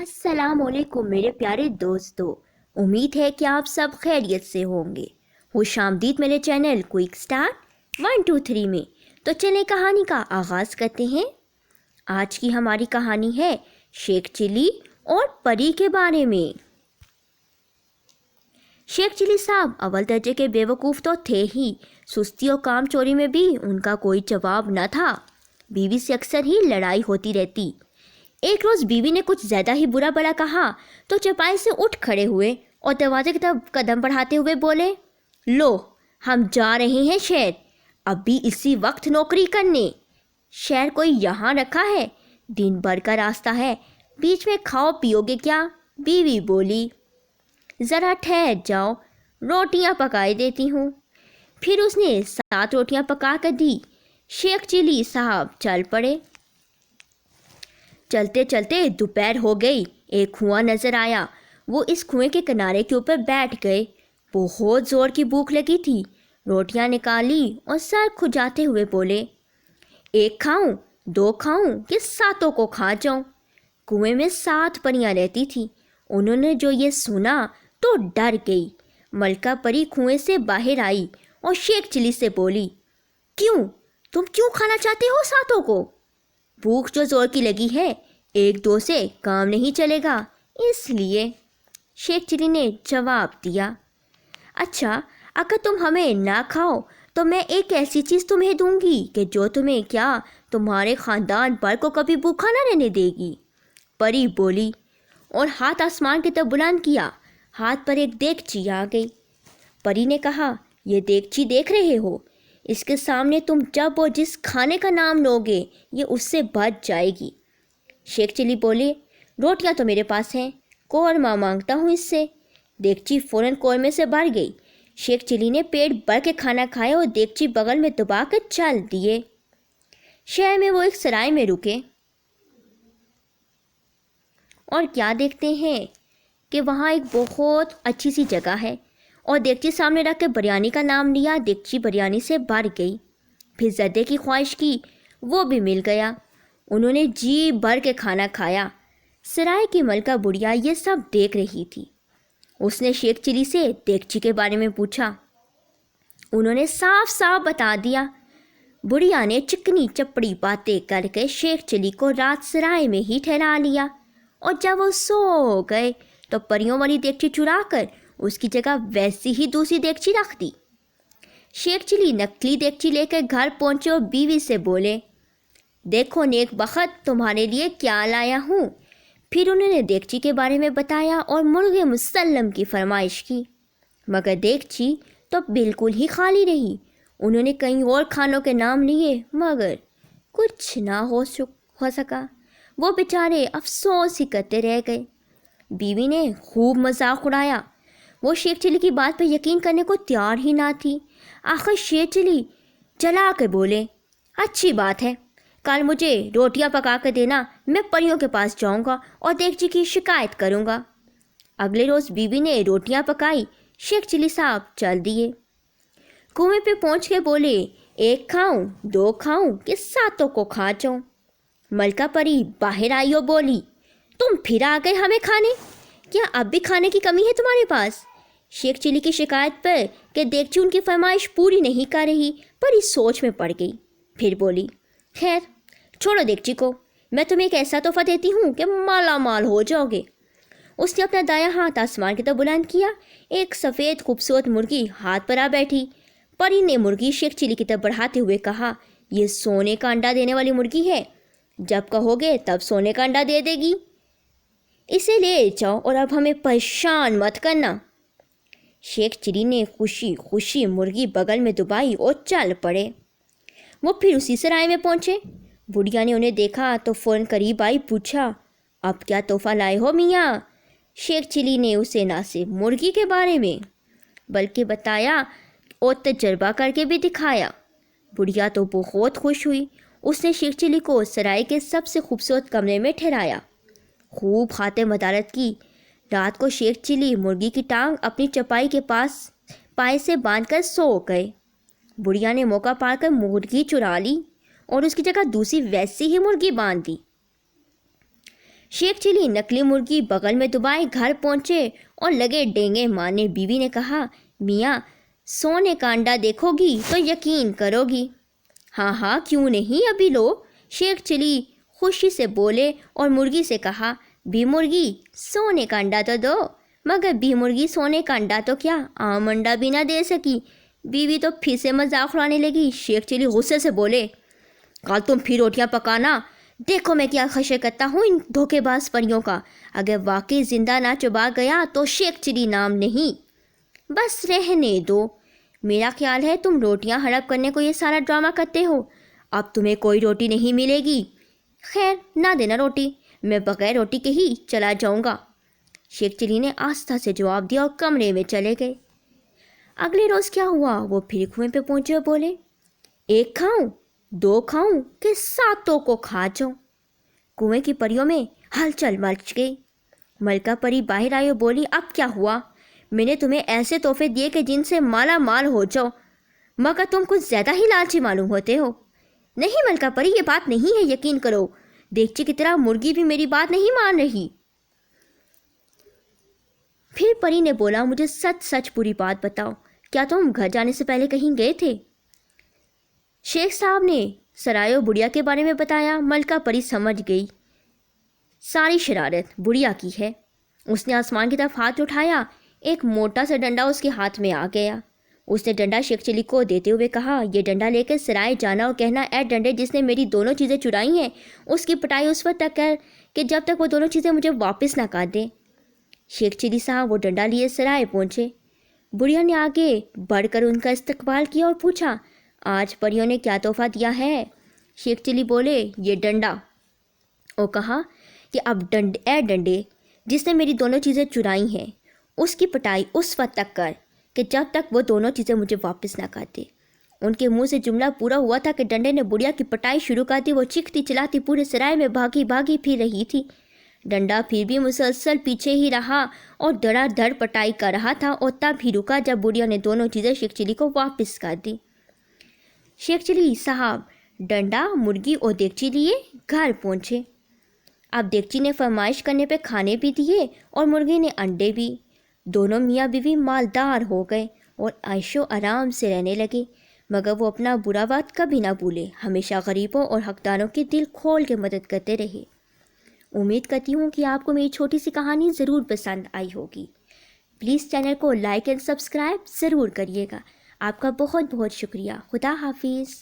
अस्सलामुअलैकुम मेरे प्यारे दोस्तों। उम्मीद है कि आप सब खैरियत से होंगे। खुशामदीद मेरे चैनल क्विक स्टार्ट 1 2 3 में। तो चलें कहानी का आगाज़ करते हैं। आज की हमारी कहानी है शेख चिली और परी के बारे में। शेख चिली साहब अव्वल दर्जे के बेवकूफ़ तो थे ही, सुस्ती और काम चोरी में भी उनका कोई जवाब न था। बीवी से अक्सर ही लड़ाई होती रहती। एक रोज़ बीवी ने कुछ ज़्यादा ही बुरा भला कहा तो चपाई से उठ खड़े हुए और दरवाजे की तरफ कदम बढ़ाते हुए बोले, लो हम जा रहे हैं शहर, अभी इसी वक्त नौकरी करने। शहर कोई यहाँ रखा है, दिन भर का रास्ता है, बीच में खाओ पियोगे क्या? बीवी बोली, ज़रा ठहर जाओ, रोटियां पकाई देती हूँ। फिर उसने 7 रोटियां पका कर दी। शेख चिली साहब चल पड़े। चलते चलते दोपहर हो गई। एक कुआं नज़र आया। वो इस कुएं के किनारे के ऊपर बैठ गए। बहुत ज़ोर की भूख लगी थी। रोटियां निकाली और सर खुजाते हुए बोले, एक खाऊं, 2 खाऊं कि 7 को खा जाऊं? कुएं में 7 परियां रहती थी। उन्होंने जो ये सुना तो डर गई। मलका परी कुएं से बाहर आई और शेख चिली से बोली, क्यों, तुम क्यों खाना चाहते हो 7 को? भूख जो जोर की लगी है, 1 2 से काम नहीं चलेगा, इसलिए। शेख चिली ने जवाब दिया, अच्छा अगर तुम हमें ना खाओ तो मैं एक ऐसी चीज़ तुम्हें दूंगी कि जो तुम्हें क्या, तुम्हारे ख़ानदान भर को कभी भूखा ना रहने देगी। परी बोली और हाथ आसमान की तरफ बुलंद किया। हाथ पर एक देगची आ गई। परी ने कहा, ये देगची देख रहे हो, इसके सामने तुम जब और जिस खाने का नाम लोगे ये उससे बच जाएगी। शेख चिली बोले, रोटियां तो मेरे पास हैं, कौरमा मांगता हूँ इससे। देगची फ़ौरन कौरमे से भर गई। शेख चिली ने पेट भर के खाना खाया और देगची बगल में दबा कर चल दिए। शहर में वो एक सराय में रुके और क्या देखते हैं कि वहाँ एक बहुत अच्छी सी जगह है और देगची सामने रख के बिरयानी का नाम लिया। देगची बिरयानी से भर गई। फिर ज़र्दे की ख्वाहिश की, वो भी मिल गया। उन्होंने जी भर के खाना खाया। सराय की मलका बुढ़िया ये सब देख रही थी। उसने शेख चिली से देगची के बारे में पूछा। उन्होंने साफ साफ बता दिया। बुढ़िया ने चिकनी चपड़ी बातें करके शेख चिली को रात सराय में ही ठहरा लिया और जब वो सो गए तो परियों वाली देगची चुरा कर उसकी जगह वैसी ही दूसरी देगची रख दी। शेख चिली नकली देगची लेकर घर पहुंचे और बीवी से बोले, देखो नेक बखत तुम्हारे लिए क्या लाया हूँ। फिर उन्होंने देगची के बारे में बताया और मुर्गे मुसल्लम की फरमाइश की, मगर देगची तो बिल्कुल ही खाली रही। उन्होंने कई और खानों के नाम लिए मगर कुछ ना हो सका। वो बेचारे अफसोस ही करते रह गए। बीवी ने खूब मजाक उड़ाया। वो शेख चिली की बात पर यकीन करने को तैयार ही ना थी। आखिर शेख चिली चला कर बोले, अच्छी बात है, कल मुझे रोटियां पका कर देना, मैं परियों के पास जाऊंगा और देगची की शिकायत करूंगा। अगले रोज़ बीवी ने रोटियां पकाई। शेख चिली साहब चल दिए। कुएं पे पहुंच के बोले, 1 खाऊं, 2 खाऊं कि 7 को खा जाऊं? मलका परी बाहर आई और बोली, तुम फिर आ गए हमें खाने, क्या अब भी खाने की कमी है तुम्हारे पास? शेख चिली की शिकायत पर कि देगची उनकी फरमाइश पूरी नहीं कर रही, पर इस सोच में पड़ गई। फिर बोली, खैर छोड़ो देगची को, मैं तुम्हें एक ऐसा तोहफा देती हूँ कि माला माल हो जाओगे। उसने अपना दायां हाथ आसमान की तरफ बुलंद किया। एक सफ़ेद खूबसूरत मुर्गी हाथ पर आ बैठी। परी ने मुर्गी शेख चिली की तरफ बढ़ाते हुए कहा, यह सोने का अंडा देने वाली मुर्गी है, जब कहोगे तब सोने का अंडा दे देगी। इसे ले जाओ और अब हमें परेशान मत करना। शेख चिली ने खुशी खुशी मुर्गी बगल में दबाई और चल पड़े। वो फिर उसी सराय में पहुंचे। बुढ़िया ने उन्हें देखा तो फ़ौरन करीब आई, पूछा, अब क्या तोहफा लाए हो मियाँ? शेख चिली ने उसे ना सिर्फ मुर्गी के बारे में बल्कि बताया और तजर्बा करके भी दिखाया। बुढ़िया तो बहुत खुश हुई। उसने शेख चिली को सराय के सबसे खूबसूरत कमरे में ठहराया। खूब खातिर मदारत की। रात को शेख चिली मुर्गी की टांग अपनी चपाई के पास पाए से बांधकर सो गए। बुढ़िया ने मौका पाकर मुर्गी चुरा ली और उसकी जगह दूसरी वैसी ही मुर्गी बांध दी। शेख चिली नकली मुर्गी बगल में दुबाए घर पहुंचे और लगे डेंगे मारने। बीवी ने कहा, मियाँ सोने का अंडा देखोगी तो यकीन करोगी। हाँ हाँ क्यों नहीं, अभी लो। शेख चिली खुशी से बोले और मुर्गी से कहा, बी मुर्गी सोने का अंडा तो दो। मगर बी मुर्गी सोने का अंडा तो क्या, आम अंडा भी ना दे सकी। बीवी तो फिर से मजाक उड़ाने लगी। शेख चिली गुस्से से बोले, कल तुम फिर रोटियां पकाना, देखो मैं क्या खशे करता हूँ इन धोखेबाज परियों का। अगर वाकई जिंदा ना चबा गया तो शेख चिली नाम नहीं। बस रहने दो, मेरा ख्याल है तुम रोटियां हड़प करने को ये सारा ड्रामा करते हो। अब तुम्हें कोई रोटी नहीं मिलेगी। खैर ना देना रोटी, मैं बगैर रोटी के ही चला जाऊंगा। शेख चिली ने आस्था से जवाब दिया और कमरे में चले गए। अगले रोज़ क्या हुआ, वो फिर कुएं पे पहुंचे और बोले, एक खाऊं, दो खाऊं कि सातों को खा जाऊं। कुएं की परियों में हलचल मच गई। मलका परी बाहर आई और बोली, अब क्या हुआ? मैंने तुम्हें ऐसे तोहफे दिए कि जिनसे माला माल हो जाओ, मगर तुम कुछ ज़्यादा ही लालची मालूम होते हो। नहीं मलका परी, ये बात नहीं है, यकीन करो। देगची की तरह मुर्गी भी मेरी बात नहीं मान रही। फिर परी ने बोला, मुझे सच सच पूरी बात बताओ, क्या तुम घर जाने से पहले कहीं गए थे? शेख साहब ने सरायो बुढ़िया के बारे में बताया। मलका परी समझ गई, सारी शरारत बुढ़िया की है। उसने आसमान की तरफ हाथ उठाया, एक मोटा सा डंडा उसके हाथ में आ गया। उसने डंडा शेख चिली को देते हुए कहा, यह डंडा लेकर सराय जाना और कहना, ऐ डंडे जिसने मेरी दोनों चीज़ें चुराई हैं, उसकी पिटाई उस वक्त तक कर कि जब तक वो दोनों चीज़ें मुझे वापस ना काट दे। शेख चिली साहब वो डंडा लिए सराय पहुँचे। बुढ़िया ने आगे बढ़कर उनका इस्तकबाल किया और पूछा, आज परियों ने क्या तोहफा दिया है? शेख चिली बोले, ये डंडा। और कहा कि अब डंडे जिसने मेरी दोनों चीज़ें चुराई हैं, उसकी पिटाई उस वक्त तक कर कि जब तक वो दोनों चीज़ें मुझे वापस ना काटे। उनके मुंह से जुमला पूरा हुआ था कि डंडे ने बुढ़िया की पिटाई शुरू कर दी। वो चीखती चिल्लाती पूरे सराय में भागी भागी फिर रही थी। डंडा फिर भी मुसलसल पीछे ही रहा और धड़ाधड़ पिटाई कर रहा था, और तब ही रुका जब बुढ़िया ने दोनों चीज़ें शेख चिली को वापस कर दी। शेख चिली साहब डंडा, मुर्गी और देगची लिए घर पहुँचे। अब देगची ने फरमाइश करने पे खाने भी दिए और मुर्गी ने अंडे भी। दोनों मियाँ बीवी मालदार हो गए और ऐशो आराम से रहने लगे। मगर वो अपना बुरा वक्त कभी ना भूले, हमेशा गरीबों और हकदारों की दिल खोल के मदद करते रहे। उम्मीद करती हूँ कि आपको मेरी छोटी सी कहानी ज़रूर पसंद आई होगी। प्लीज़ चैनल को लाइक एंड सब्सक्राइब ज़रूर करिएगा। आपका बहुत बहुत शुक्रिया। खुदा हाफिज़।